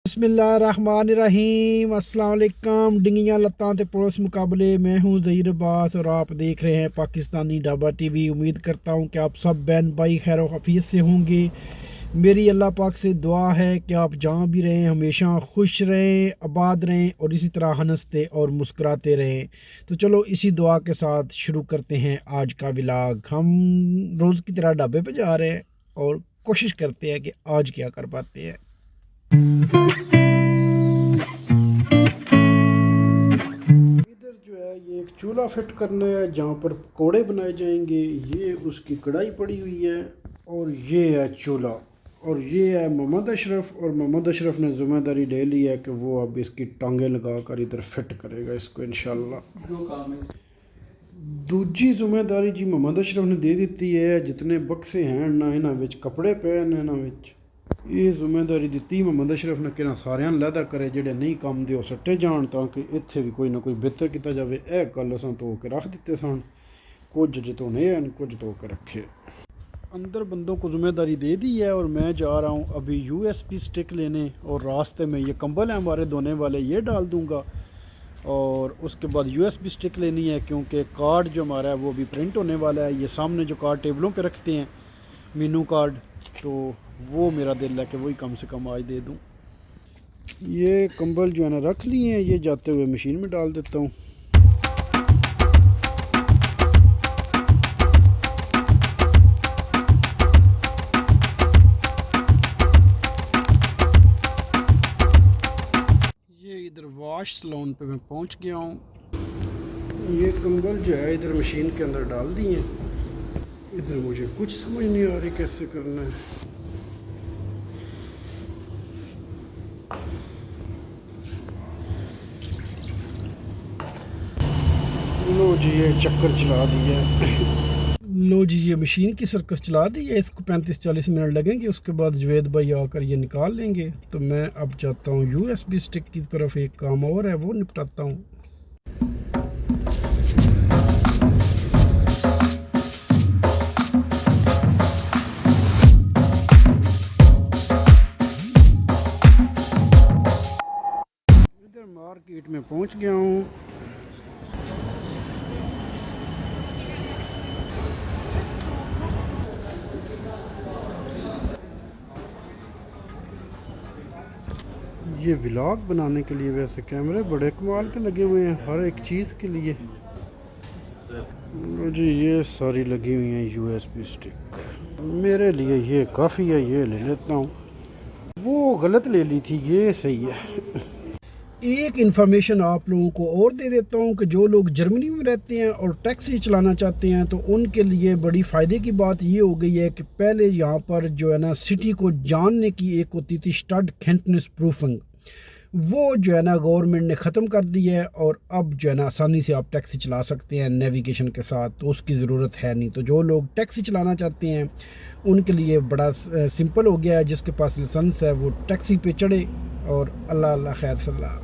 बिस्मिल्लाहिर्रहमानिर्रहीम अस्सलाम वालेकुम। डिंगियां लत्तां ते पुलिस मुकाबले। मैं हूं ज़हीर अब्बास और आप देख रहे हैं पाकिस्तानी ढाबा टीवी। उम्मीद करता हूं कि आप सब बहन भाई खैर हफीज़ से होंगे। मेरी अल्लाह पाक से दुआ है कि आप जहाँ भी रहें हमेशा खुश रहें, आबाद रहें और इसी तरह हंसते और मुस्कुराते रहें। तो चलो इसी दुआ के साथ शुरू करते हैं आज का व्लॉग। हम रोज़ की तरह ढाबे पे जा रहे हैं और कोशिश करते हैं कि आज क्या कर पाते हैं। इधर जो है ये एक चूल्हा फिट करना है जहाँ पर पकौड़े बनाए जाएंगे। ये उसकी कढ़ाई पड़ी हुई है और ये है चूल्हा और ये है मोहम्मद अशरफ। और मोहम्मद अशरफ ने जिम्मेदारी ले ली है कि वो अब इसकी टांगें लगा कर इधर फिट करेगा इसको इंशाल्लाह। जो काम है दूजी जिम्मेदारी जी मोहम्मद अशरफ ने दे दी है। जितने बक्से हैं ना इन्हां विच कपड़े पे ने इन्हां विच ये जिम्मेदारी दी मोहम्मद अशरफ ने कि सारिਆਂ लैदा करे जेडे नहीं काम दे सट्टे जान ताकि इत्थे भी कोई ना कोई बेहतर किया जाए। यह कल असां धो के रख दिते सन, कुछ जो धोने हैं कुछ धो के रखे। अंदर बंदों को जिम्मेदारी दे दी है और मैं जा रहा हूँ अभी यूएसबी स्टिक लेने और रास्ते में ये कंबल है हमारे धोने वाले ये डाल दूँगा और उसके बाद यूएसबी स्टिक लेनी है क्योंकि कार्ड जो हमारा है वो भी प्रिंट होने वाला है। ये सामने जो कार्ड टेबलों पे रखते हैं मीनू कार्ड, तो वो मेरा दिल है कि वही कम से कम आज दे दूँ। ये कंबल जो है ना रख लिए हैं, ये जाते हुए मशीन में डाल देता हूँ। ये इधर वॉश सलोन पे मैं पहुँच गया हूँ। ये कंबल जो है इधर मशीन के अंदर डाल दिए। इधर मुझे कुछ समझ नहीं आ रही कैसे करना है। लो जी ये चक्कर चला दिया। लो जी ये मशीन की सर्कस चला दी है। इसको 35-40 मिनट लगेंगे, उसके बाद जवेद भाई आकर ये निकाल लेंगे। तो मैं अब जाता हूँ यूएसबी स्टिक की तरफ, एक काम और है वो निपटाता हूँ। इधर मार्केट में पहुँच गया हूँ। ये व्लॉग बनाने के लिए वैसे कैमरे बड़े कमाल के लगे हुए हैं हर एक चीज़ के लिए। जी ये सारी लगी हुई हैं यूएसबी स्टिक। मेरे लिए ये काफ़ी है, ये ले लेता हूँ। वो गलत ले ली थी, ये सही है। एक इन्फॉर्मेशन आप लोगों को और दे देता हूँ कि जो लोग जर्मनी में रहते हैं और टैक्सी चलाना चाहते हैं तो उनके लिए बड़ी फ़ायदे की बात ये हो गई है कि पहले यहाँ पर जो है ना सिटी को जानने की एक होती थी स्टड खेंटनेस प्रूफिंग, वो जो है ना गवर्नमेंट ने ख़त्म कर दी है और अब जो है ना आसानी से आप टैक्सी चला सकते हैं नेविगेशन के साथ, तो उसकी ज़रूरत है नहीं। तो जो लोग टैक्सी चलाना चाहते हैं उनके लिए बड़ा सिंपल हो गया है। जिसके पास लाइसेंस है वो टैक्सी पे चढ़े और अल्लाह अल्लाह खैर सल्ला।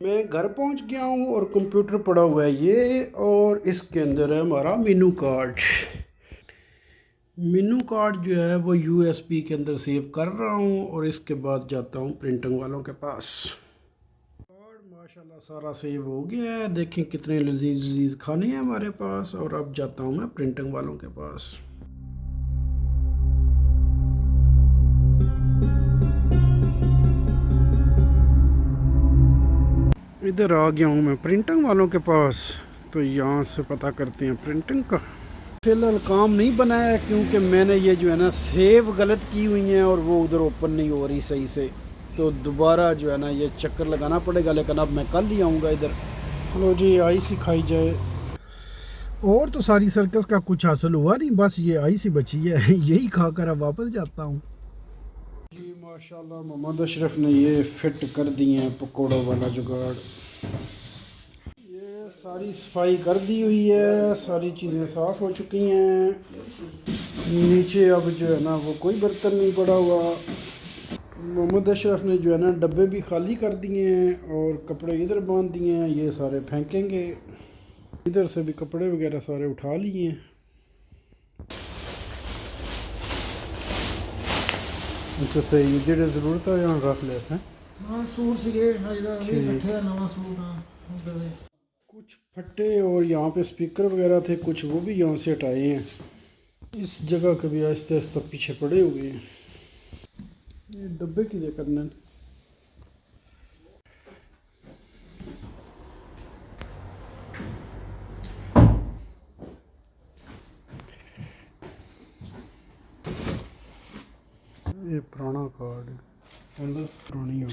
मैं घर पहुंच गया हूं और कंप्यूटर पड़ा हुआ है ये, और इसके अंदर है हमारा मीनू कार्ड। मीनू कार्ड जो है वो यूएसबी के अंदर सेव कर रहा हूं और इसके बाद जाता हूं प्रिंटिंग वालों के पास। कार्ड माशाल्लाह सारा सेव हो गया है। देखें कितने लजीज लजीज खाने हैं हमारे पास। और अब जाता हूं मैं प्रिंटिंग वालों के पास। इधर आ गया हूँ मैं प्रिंटिंग वालों के पास। तो यहाँ से पता करते हैं प्रिंटिंग का। फिलहाल काम नहीं बनाया है क्योंकि मैंने ये जो है ना सेव गलत की हुई हैं और वो उधर ओपन नहीं हो रही सही से। तो दोबारा जो है ना ये चक्कर लगाना पड़ेगा, लेकिन अब मैं कल ही आऊँगा इधर। लो जी आई सी खाई जाए। और तो सारी सर्कस का कुछ हासिल हुआ नहीं, बस ये आई सी बची है। यही खाकर अब वापस जाता हूँ। जी माशाल्लाह मोहम्मद अशरफ ने ये फिट कर दिए हैं पकौड़ों वाला जुगाड़। ये सारी सफाई कर दी हुई है, सारी चीज़ें साफ़ हो चुकी हैं। नीचे अब जो है ना वो कोई बर्तन नहीं पड़ा हुआ। मोहम्मद अशरफ ने जो है ना डब्बे भी खाली कर दिए हैं और कपड़े इधर बांध दिए हैं, ये सारे फेंकेंगे। इधर से भी कपड़े वगैरह सारे उठा लिए हैं। अच्छा सही है, जेड़े ज़रूरत है यहाँ रख ले हैं। हाँ सूट सिगरेट नवा सूट कुछ फट्टे और यहाँ पे स्पीकर वगैरह थे कुछ, वो भी यहाँ से हटाए हैं। इस जगह के भी आहिस्ता आहिस्ता पीछे पड़े हुए हैं। ये डब्बे की दे करने ये पुराना कार्ड है, पुरानी हो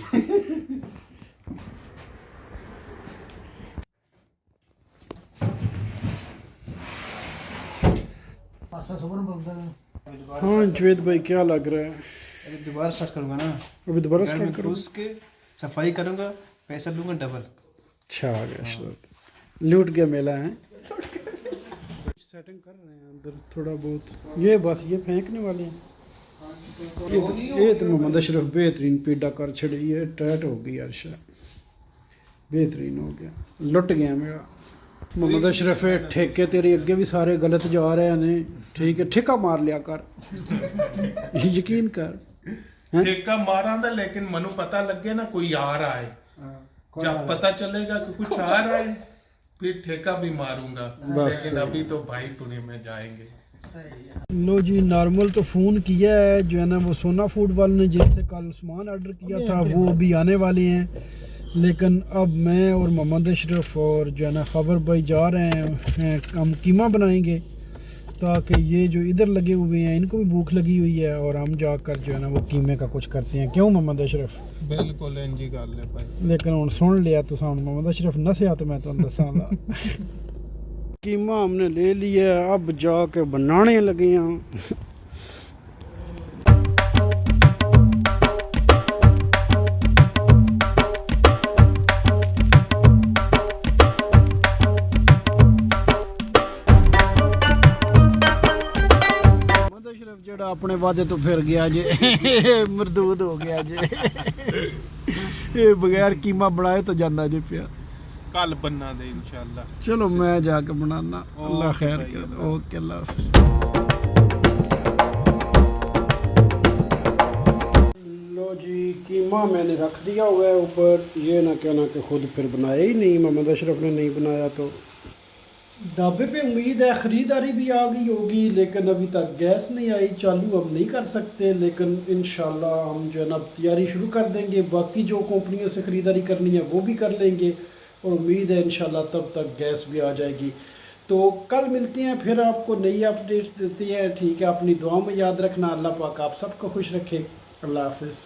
हाँ जुवेद भाई क्या लग रहा है? अभी दोबारा स्टार्ट करूँगा ना, अभी दोबारा घर स्टार्ट में करो। घुस के सफाई करूँगा, पैसा लूँगा डबल। अच्छा आ गया शायद लूट गया मेला है। सेटिंग कर रहे हैं अंदर थोड़ा बहुत, ये बस ये फेंकने वाले हैं। ये तो मोहम्मद अशरफ बेहतरीन पीड़ा कर छड़ी है, टाइट हो गई अर्शा, बेहतरीन हो गया, लुट गया मेरा मोहम्मद अशरफ। ठेके तेरे अगे भी सारे गलत जा रहे हैं, ठीक है ठेका मार लिया कर यकीन कर। ठेका मारा था लेकिन मनु पता लग गया ना कोई आ रहा है, जब पता चलेगा कि कुछ आ रहा है फिर ठेका भी मारूंगा, लेकिन अभी तो भाई पुणे में जाएंगे। लो जी नॉर्मल तो फ़ोन किया है जो है ना वो सोना फूड वाले ने, जिनसे कल सामान ऑर्डर किया था वो भी आने वाले हैं। लेकिन अब मैं और मोहम्मद अशरफ और जो है ना खबर भाई जा रहे हैं, हम कीमा बनाएंगे ताकि ये जो इधर लगे हुए हैं इनको भी भूख लगी हुई है, और हम जाकर जो है ना वो कीमे का कुछ करते हैं। क्यों मोहम्मद अशरफ? बिल्कुल इंजी गल है भाई। लेकिन हुण सुन लिया तो मोहम्मद अशरफ नसिया तो मैं तुहानू दसांगा। कीमा हमने ले लिया, अब जाके बनाने लगे हैं। जड़ा अपने वादे तो फिर गया जे मरदूद हो गया जे ये बगैर कीमा बनाए तो जाना जे पिया। कल बनना दे इंशाल्लाह। चलो मैं जाके बनाना, अल्लाह खैर करे। ओके अल्लाह हाफिज़। लो जी कीमा मैंने रख दिया हुआ है ऊपर, ये ना कहना कि खुद फिर बनाया ही नहीं, मोहम्मद अशरफ ने नहीं बनाया। तो ढाबे पे उम्मीद है ख़रीदारी भी आ गई होगी, लेकिन अभी तक गैस नहीं आई, चालू अब नहीं कर सकते। लेकिन इंशाल्लाह हम जो है ना तैयारी शुरू कर देंगे, बाकी जो कंपनियों से ख़रीदारी करनी है वो भी कर लेंगे, और उम्मीद है इंशाल्लाह तब तक गैस भी आ जाएगी। तो कल मिलते हैं, फिर आपको नई अपडेट्स देते हैं। ठीक है, अपनी दुआ में याद रखना। अल्लाह पाक आप सबको खुश रखे। अल्लाह हाफिज़।